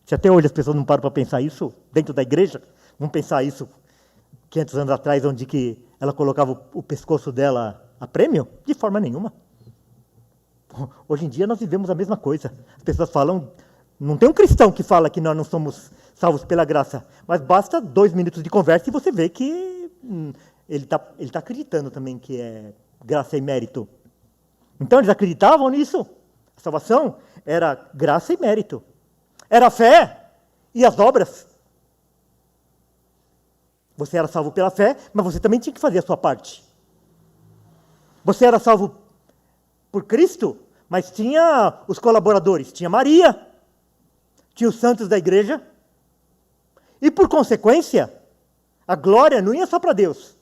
Se até hoje as pessoas não param para pensar isso, dentro da igreja, vão pensar isso 500 anos atrás, onde que ela colocava o pescoço dela a prêmio? De forma nenhuma. Hoje em dia nós vivemos a mesma coisa. As pessoas falam, não tem um cristão que fala que nós não somos salvos pela graça, mas basta 2 minutos de conversa e você vê que ele tá acreditando também que é graça e mérito. Então eles acreditavam nisso. A salvação era graça e mérito. Era a fé e as obras. Você era salvo pela fé, mas você também tinha que fazer a sua parte. Você era salvo por Cristo, mas tinha os colaboradores, tinha Maria, tinha os santos da igreja, e por consequência, a glória não ia só para Deus.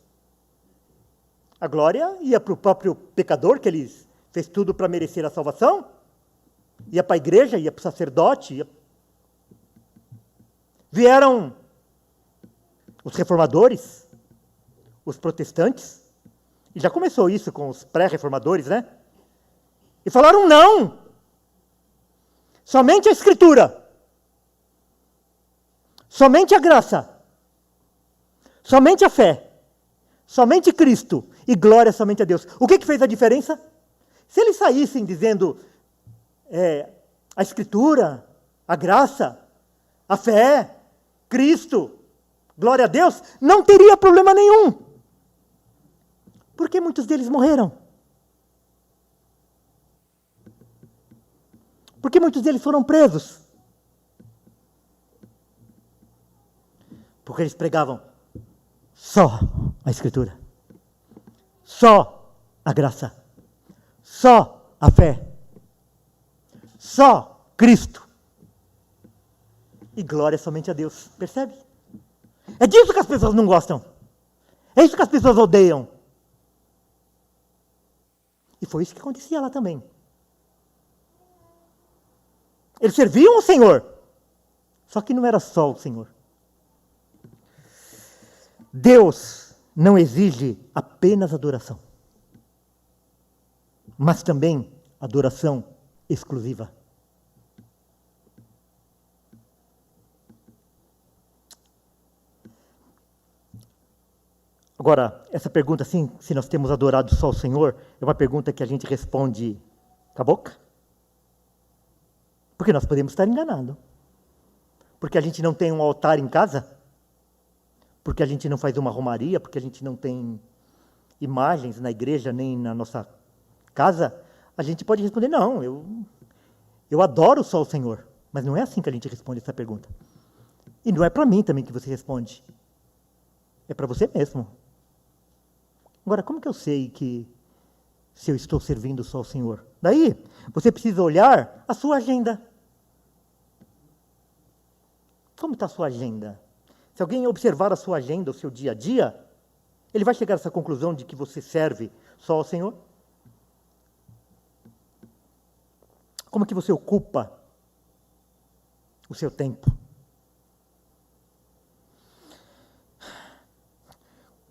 A glória ia para o próprio pecador, que ele fez tudo para merecer a salvação, ia para a igreja, ia para o sacerdote. Vieram os reformadores, os protestantes, e já começou isso com os pré-reformadores, né? E falaram não! Somente a Escritura. Somente a graça. Somente a fé. Somente Cristo. E glória somente a Deus. O que fez a diferença? Se eles saíssem dizendo a Escritura, a graça, a fé, Cristo, glória a Deus, não teria problema nenhum. Porque muitos deles morreram. Porque muitos deles foram presos. Porque eles pregavam só a Escritura. Só a graça. Só a fé. Só Cristo. E glória somente a Deus. Percebe? É disso que as pessoas não gostam. É isso que as pessoas odeiam. E foi isso que acontecia lá também. Eles serviam o Senhor. Só que não era só o Senhor. Deus não exige apenas adoração, mas também adoração exclusiva. Agora, essa pergunta, assim, se nós temos adorado só o Senhor, é uma pergunta que a gente responde com a boca. Porque nós podemos estar enganados. Porque a gente não tem um altar em casa. Porque a gente não faz uma romaria. Porque a gente não tem imagens na igreja, nem na nossa casa. A gente pode responder, não, eu adoro só o Senhor. Mas não é assim que a gente responde essa pergunta. E não é para mim também que você responde. É para você mesmo. Agora, como que eu sei que se eu estou servindo só ao Senhor? Daí, você precisa olhar a sua agenda. Como está a sua agenda? Se alguém observar a sua agenda, o seu dia a dia, ele vai chegar a essa conclusão de que você serve só ao Senhor? Como que você ocupa o seu tempo?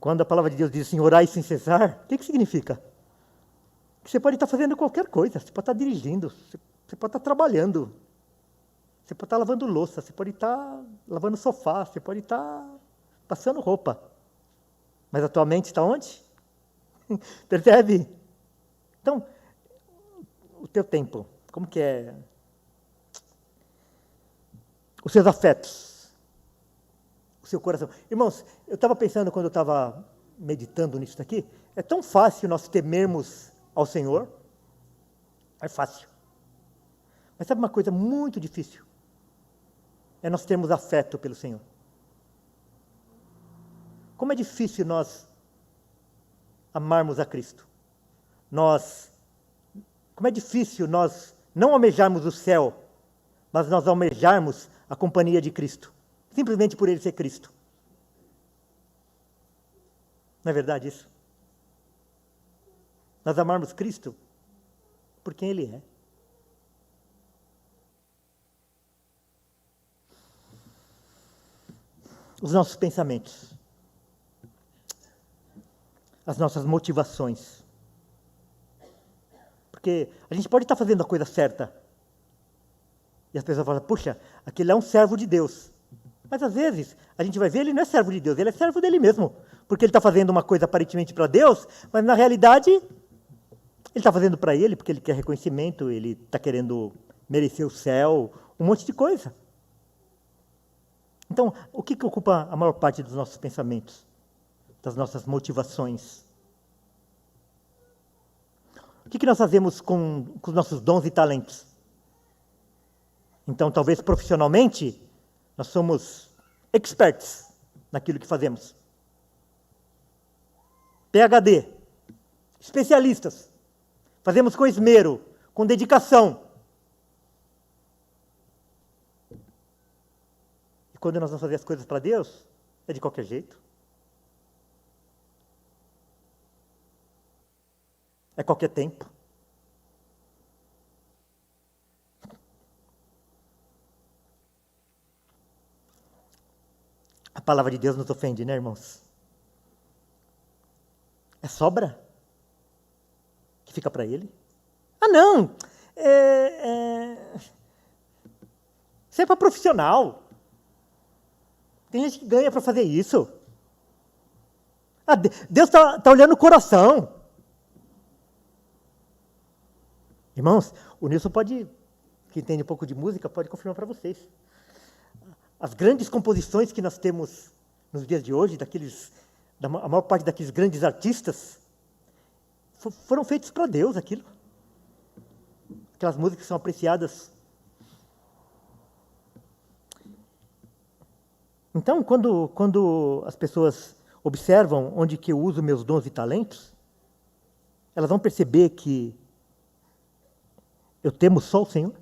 Quando a palavra de Deus diz assim, orai sem cessar, o que significa? Que você pode estar fazendo qualquer coisa, você pode estar dirigindo, você pode estar trabalhando, você pode estar lavando louça, você pode estar lavando sofá, você pode estar passando roupa. Mas a tua mente está onde? Percebe? Então, o teu tempo, como que é? Os seus afetos. O seu coração. Irmãos, eu estava pensando quando eu estava meditando nisso daqui, é tão fácil nós temermos ao Senhor. É fácil. Mas sabe uma coisa muito difícil? É nós termos afeto pelo Senhor. Como é difícil nós amarmos a Cristo. Como é difícil nós não almejarmos o céu, mas nós almejarmos a companhia de Cristo. Simplesmente por ele ser Cristo. Não é verdade isso? Nós amarmos Cristo por quem ele é. Os nossos pensamentos. As nossas motivações. Porque a gente pode estar fazendo a coisa certa. E as pessoas falam, puxa, aquele é um servo de Deus. Mas às vezes, a gente vai ver, ele não é servo de Deus, ele é servo dele mesmo. Porque ele está fazendo uma coisa aparentemente para Deus, mas na realidade, ele está fazendo para ele, porque ele quer reconhecimento, ele está querendo merecer o céu, um monte de coisa. Então, o que ocupa a maior parte dos nossos pensamentos? Das nossas motivações? O que nós fazemos com os nossos dons e talentos? Então, talvez profissionalmente, nós somos experts naquilo que fazemos. PhD, especialistas. Fazemos com esmero, com dedicação. E quando nós vamos fazer as coisas para Deus, é de qualquer jeito. É qualquer tempo. A palavra de Deus nos ofende, né, irmãos? É sobra que fica para ele? Ah, não! Isso é para profissional. Tem gente que ganha para fazer isso. Ah, Deus está olhando o coração. Irmãos, o Nilson pode, que entende um pouco de música, pode confirmar para vocês. As grandes composições que nós temos nos dias de hoje, a maior parte daqueles grandes artistas, foram feitos para Deus, aquilo. Aquelas músicas são apreciadas. Então, quando as pessoas observam onde que eu uso meus dons e talentos, elas vão perceber que eu temo só o Senhor,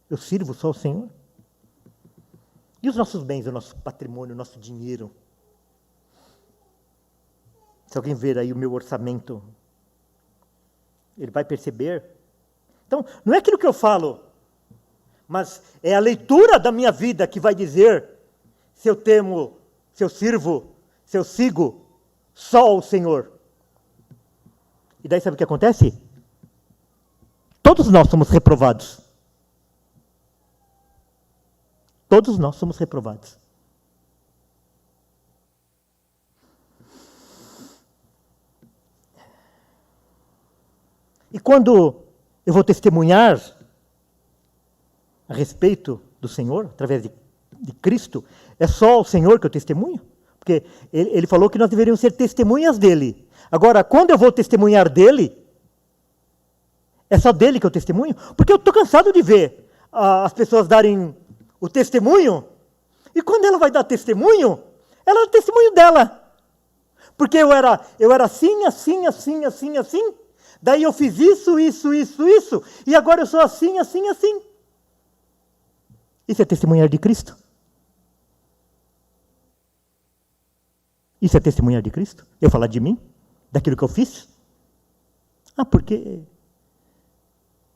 eu sirvo só o Senhor. E os nossos bens, o nosso patrimônio, o nosso dinheiro? Se alguém ver aí o meu orçamento, ele vai perceber. Então, não é aquilo que eu falo, mas é a leitura da minha vida que vai dizer se eu temo, se eu sirvo, se eu sigo só o Senhor. E daí sabe o que acontece? Todos nós somos reprovados. Todos nós somos reprovados. E quando eu vou testemunhar a respeito do Senhor, através de Cristo, é só o Senhor que eu testemunho? Porque ele falou que nós deveríamos ser testemunhas dele. Agora, quando eu vou testemunhar dele, é só dele que eu testemunho? Porque eu estou cansado de ver as pessoas darem o testemunho, e quando ela vai dar testemunho, ela dá testemunho dela. Porque eu era assim, assim, assim, assim, assim, daí eu fiz isso, e agora eu sou assim, assim, assim. Isso é testemunhar de Cristo? Isso é testemunhar de Cristo? Eu falar de mim? Daquilo que eu fiz? Ah, porque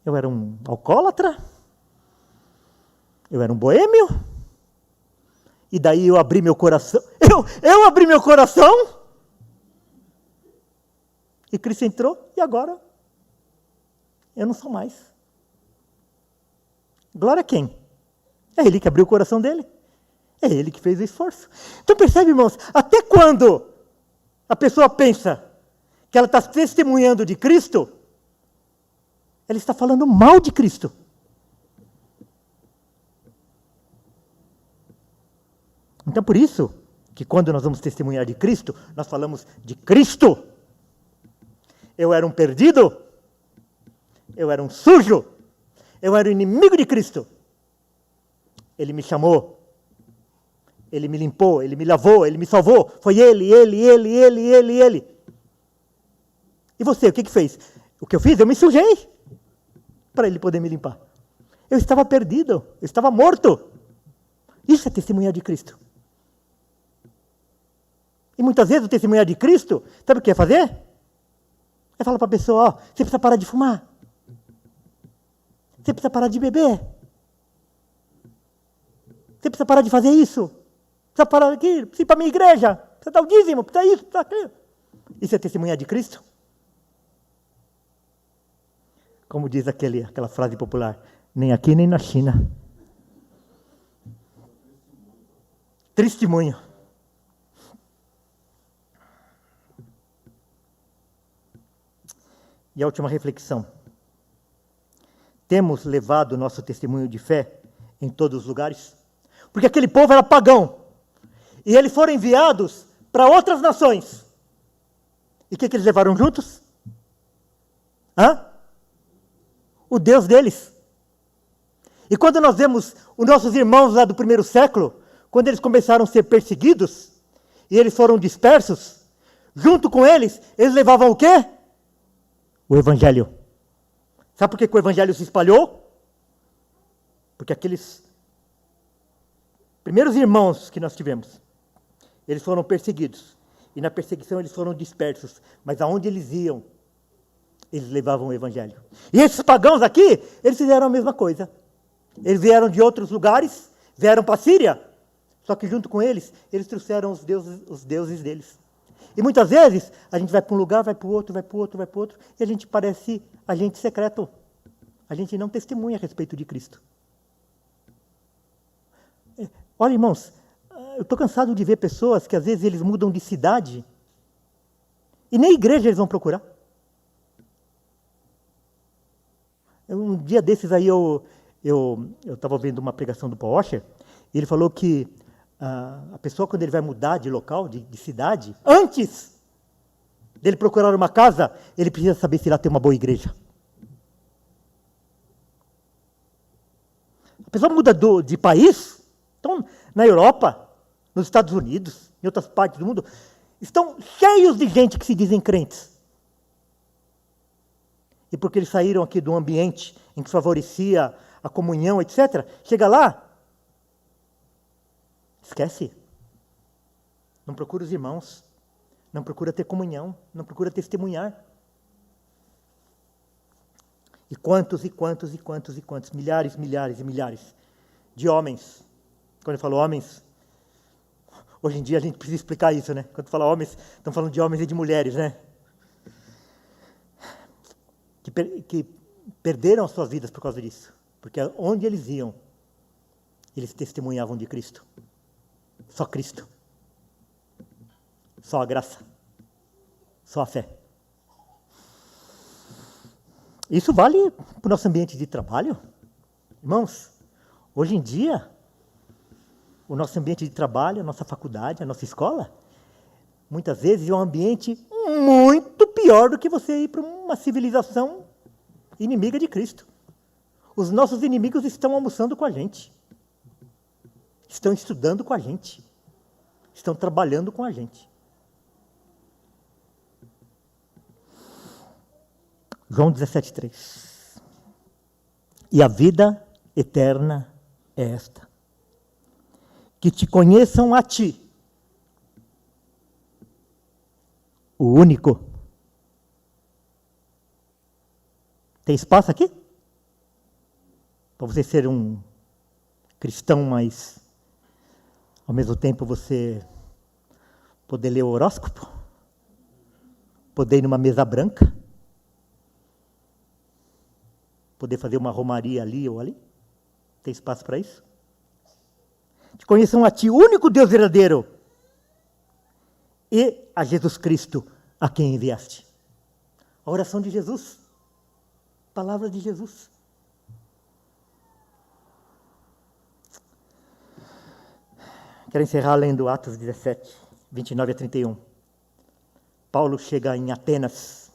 eu era um alcoólatra? Eu era um boêmio? E daí eu abri meu coração? Eu abri meu coração? E Cristo entrou, e agora eu não sou mais. Glória a quem? É Ele que abriu o coração dele. É Ele que fez o esforço. Então percebe, irmãos, até quando a pessoa pensa que ela está testemunhando de Cristo, ela está falando mal de Cristo. Então por isso que quando nós vamos testemunhar de Cristo, nós falamos de Cristo. Eu era um perdido, eu era um sujo, eu era o inimigo de Cristo. Ele me chamou, Ele me limpou, Ele me lavou, Ele me salvou. Foi Ele. E você, o que fez? O que eu fiz? Eu me sujei para Ele poder me limpar. Eu estava perdido, eu estava morto. Isso é testemunhar de Cristo. E muitas vezes o testemunhar de Cristo, sabe o que é fazer? É falar para a pessoa, ó, você precisa parar de fumar. Você precisa parar de beber. Você precisa parar de fazer isso. Precisa parar aqui, precisa ir para a minha igreja. Precisa dar o dízimo, precisa isso, precisa aquilo. Isso é testemunhar de Cristo? Como diz aquela frase popular, nem aqui nem na China. Testemunho. E a última reflexão. Temos levado o nosso testemunho de fé em todos os lugares? Porque aquele povo era pagão. E eles foram enviados para outras nações. E o que eles levaram juntos? O Deus deles. E quando nós vemos os nossos irmãos lá do primeiro século, quando eles começaram a ser perseguidos, e eles foram dispersos, junto com eles levavam o quê? O Evangelho. Sabe por que o Evangelho se espalhou? Porque aqueles primeiros irmãos que nós tivemos, eles foram perseguidos. E na perseguição eles foram dispersos. Mas aonde eles iam, eles levavam o Evangelho. E esses pagãos aqui, eles fizeram a mesma coisa. Eles vieram de outros lugares, vieram para a Síria, só que junto com eles trouxeram os deuses deles. E muitas vezes, a gente vai para um lugar, vai para o outro, e a gente parece agente secreto. A gente não testemunha a respeito de Cristo. Olha, irmãos, eu estou cansado de ver pessoas que às vezes eles mudam de cidade, e nem igreja eles vão procurar. Um dia desses aí eu estava vendo uma pregação do Paul Washer, e ele falou que a pessoa, quando ele vai mudar de local, de cidade, antes dele procurar uma casa, ele precisa saber se lá tem uma boa igreja. A pessoa muda de país, então, na Europa, nos Estados Unidos, em outras partes do mundo, estão cheios de gente que se dizem crentes. E porque eles saíram aqui do ambiente em que favorecia a comunhão, etc., chega lá, esquece. Não procura os irmãos. Não procura ter comunhão. Não procura testemunhar. E quantos, milhares e milhares de homens. Quando eu falo homens, hoje em dia a gente precisa explicar isso, né? Quando fala homens, estamos falando de homens e de mulheres, né? Que perderam as suas vidas por causa disso. Porque onde eles iam, eles testemunhavam de Cristo. Só Cristo. Só a graça. Só a fé. Isso vale para o nosso ambiente de trabalho. Irmãos, hoje em dia, o nosso ambiente de trabalho, a nossa faculdade, a nossa escola, muitas vezes é um ambiente muito pior do que você ir para uma civilização inimiga de Cristo. Os nossos inimigos estão almoçando com a gente, estão estudando com a gente, estão trabalhando com a gente. João 17,3. E a vida eterna é esta: que te conheçam a ti, o único. Tem espaço aqui? Para você ser um cristão, mas ao mesmo tempo você poder ler o horóscopo? Poder ir numa mesa branca? Poder fazer uma romaria ali ou ali? Tem espaço para isso? Te conheçam a ti, o único Deus verdadeiro, e a Jesus Cristo, a quem enviaste. A oração de Jesus. Palavra de Jesus. Quero encerrar lendo Atos 17, 29 a 31. Paulo chega em Atenas.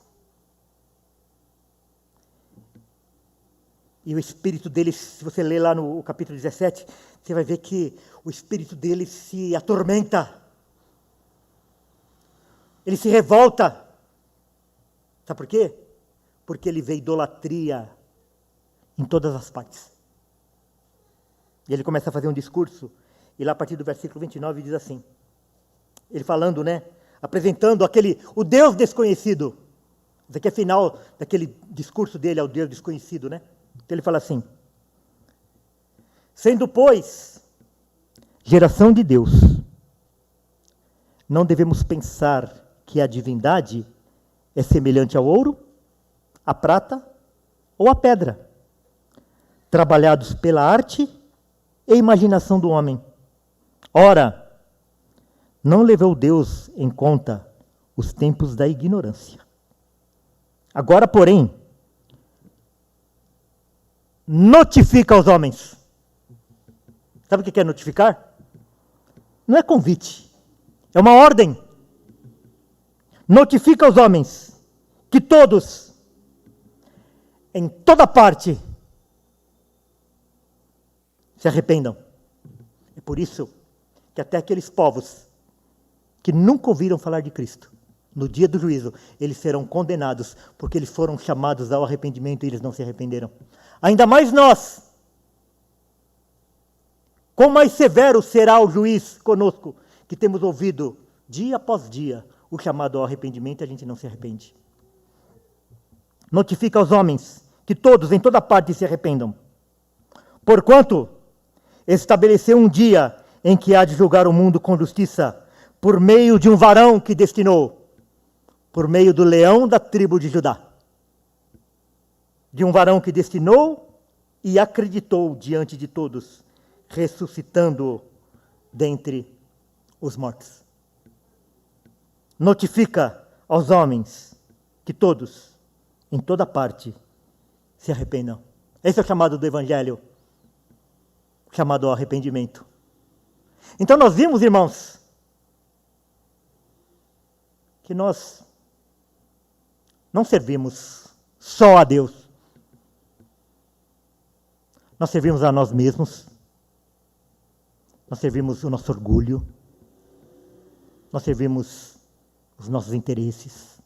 E o espírito dele, se você ler lá no capítulo 17, você vai ver que o espírito dele se atormenta. Ele se revolta. Sabe por quê? Porque ele vê idolatria em todas as partes. E ele começa a fazer um discurso, e lá a partir do versículo 29 diz assim, ele falando, apresentando o Deus desconhecido. Isso aqui é final daquele discurso dele ao Deus desconhecido, Então ele fala assim: sendo, pois, geração de Deus, não devemos pensar que a divindade é semelhante ao ouro, à prata ou à pedra, trabalhados pela arte e imaginação do homem. Ora, não levou Deus em conta os tempos da ignorância. Agora, porém, notifica aos homens. Sabe o que é notificar? Não é convite, é uma ordem. Notifica aos homens que todos, em toda parte, se arrependam. É por isso que até aqueles povos que nunca ouviram falar de Cristo, no dia do juízo, eles serão condenados, porque eles foram chamados ao arrependimento e eles não se arrependeram. Ainda mais nós. Quão mais severo será o juiz conosco, que temos ouvido dia após dia o chamado ao arrependimento e a gente não se arrepende. Notifica aos homens que todos, em toda parte, se arrependam. Porquanto estabeleceu um dia em que há de julgar o mundo com justiça, por meio de um varão que destinou, por meio do leão da tribo de Judá. De um varão que destinou e acreditou diante de todos, ressuscitando-o dentre os mortos. Notifica aos homens que todos, em toda parte, se arrependam. Esse é o chamado do Evangelho, chamado ao arrependimento. Então nós vimos, irmãos, que nós não servimos só a Deus. Nós servimos a nós mesmos. Nós servimos o nosso orgulho. Nós servimos os nossos interesses,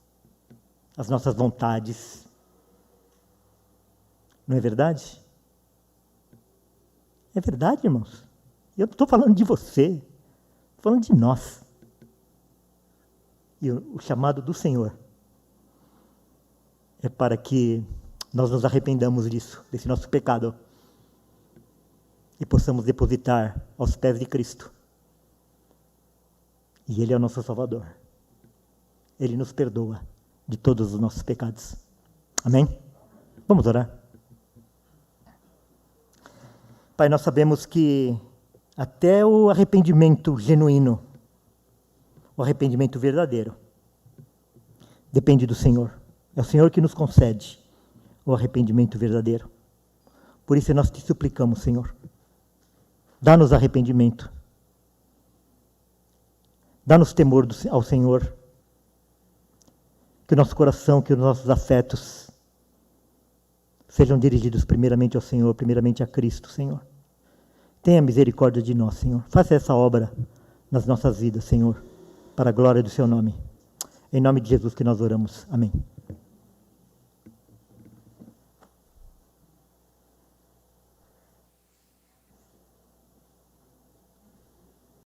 as nossas vontades. Não é verdade? É verdade, irmãos. Eu não estou falando de você, estou falando de nós. E o chamado do Senhor é para que nós nos arrependamos disso, desse nosso pecado, e possamos depositar aos pés de Cristo. E Ele é o nosso Salvador. Ele nos perdoa de todos os nossos pecados. Amém? Vamos orar. Pai, nós sabemos que até o arrependimento genuíno, o arrependimento verdadeiro, depende do Senhor. É o Senhor que nos concede o arrependimento verdadeiro. Por isso nós te suplicamos, Senhor, dá-nos arrependimento, dá-nos temor ao Senhor, que o nosso coração, que os nossos afetos sejam dirigidos primeiramente ao Senhor, primeiramente a Cristo, Senhor. Tenha misericórdia de nós, Senhor. Faça essa obra nas nossas vidas, Senhor, para a glória do seu nome. Em nome de Jesus que nós oramos. Amém.